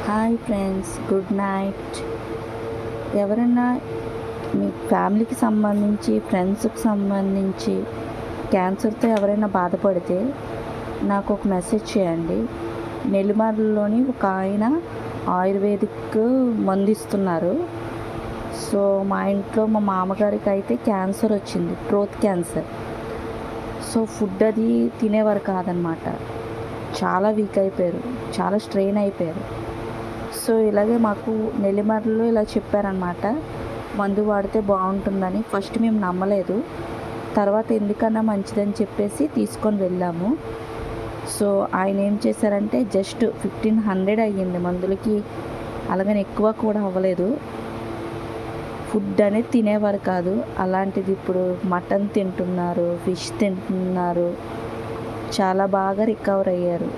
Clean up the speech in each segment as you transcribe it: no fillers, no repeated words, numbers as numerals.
Hi friends, good night. ఎవరైనా మీ ఫ్యామిలీకి సంబంధించి, ఫ్రెండ్స్కి సంబంధించి క్యాన్సర్తో ఎవరైనా బాధపడితే నాకు ఒక మెసేజ్ చేయండి. నెల్లిమర్లలోని ఒక ఆయన ఆయుర్వేదిక్ మందు ఇస్తున్నారు. సో మా ఇంట్లో మా మామగారికి అయితే క్యాన్సర్ వచ్చింది, థ్రోట్ క్యాన్సర్. సో ఫుడ్ అది తినేవారు కాదనమాట. చాలా వీక్ అయిపోయారు, చాలా స్ట్రెయిన్ అయిపోయారు. సో ఇలాగే మాకు నెల్లిమర్లలో ఇలా చెప్పారనమాట, మందు వాడితే బాగుంటుందని. ఫస్ట్ మేము నమ్మలేదు, తర్వాత ఎందుకన్నా మంచిదని చెప్పేసి తీసుకొని వెళ్ళాము. సో ఆయన ఏం చేశారంటే జస్ట్ 1500 అయ్యింది మందులకి, అలాగని ఎక్కువ కూడా అవ్వలేదు. ఫుడ్ అనేది తినేవారు కాదు, అలాంటిది ఇప్పుడు మటన్ తింటున్నారు, ఫిష్ తింటున్నారు, చాలా బాగా రికవర్ అయ్యారు.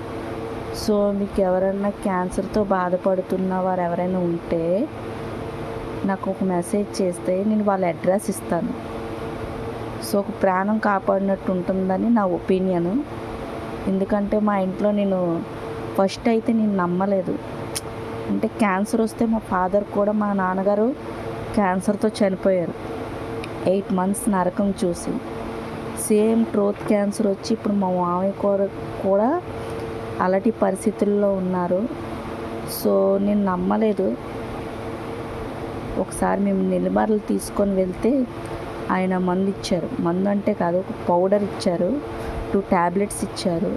సో మీకు ఎవరైనా క్యాన్సర్తో బాధపడుతున్న వారు ఎవరైనా ఉంటే నాకు ఒక మెసేజ్ చేస్తే నేను వాళ్ళ అడ్రస్ ఇస్తాను. సో ఒక ప్రాణం కాపాడినట్టు ఉంటుందని నా ఒపీనియను. ఎందుకంటే మా ఇంట్లో నేను ఫస్ట్ అయితే నేను నమ్మలేదు. అంటే క్యాన్సర్ వస్తే మా ఫాదర్ కూడా, మా నాన్నగారు క్యాన్సర్తో చనిపోయారు. 8 months నరకం చూసి. సేమ్ థ్రోట్ క్యాన్సర్ వచ్చి ఇప్పుడు మా మామయ్య కూడా అలాంటి పరిస్థితుల్లో ఉన్నారు. సో నేను నమ్మలేదు. ఒకసారి మేము నెల్లిమర్లు తీసుకొని వెళ్తే ఆయన మందు ఇచ్చారు. మందు అంటే కాదు, ఒక పౌడర్ ఇచ్చారు, 2 tablets ఇచ్చారు.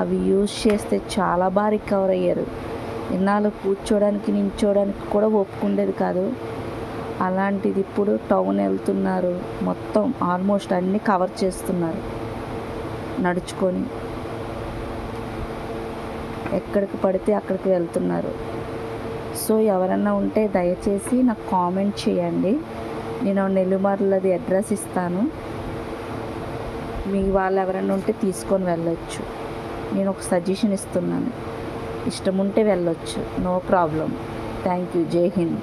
అవి యూజ్ చేస్తే చాలా బాగా రికవర్ అయ్యారు. ఇన్నాళ్ళు కూర్చోడానికి, నించోడానికి కూడా ఒప్పుకుండేది కాదు. అలాంటిది ఇప్పుడు టౌన్ వెళ్తున్నారు, మొత్తం ఆల్మోస్ట్ అన్నీ కవర్ చేస్తున్నారు నడుచుకొని. ఎక్కడికి పడితే అక్కడికి వెళ్తున్నారు. సో ఎవరైనా ఉంటే దయచేసి నాకు కామెంట్ చేయండి. నేను నెల్లిమర్లది అడ్రస్ ఇస్తాను. మీ వాళ్ళు ఎవరైనా ఉంటే తీసుకొని వెళ్ళొచ్చు. నేను ఒక సజెషన్ ఇస్తున్నాను, ఇష్టం ఉంటే వెళ్ళొచ్చు, నో ప్రాబ్లం. Thank you. జై హింద్.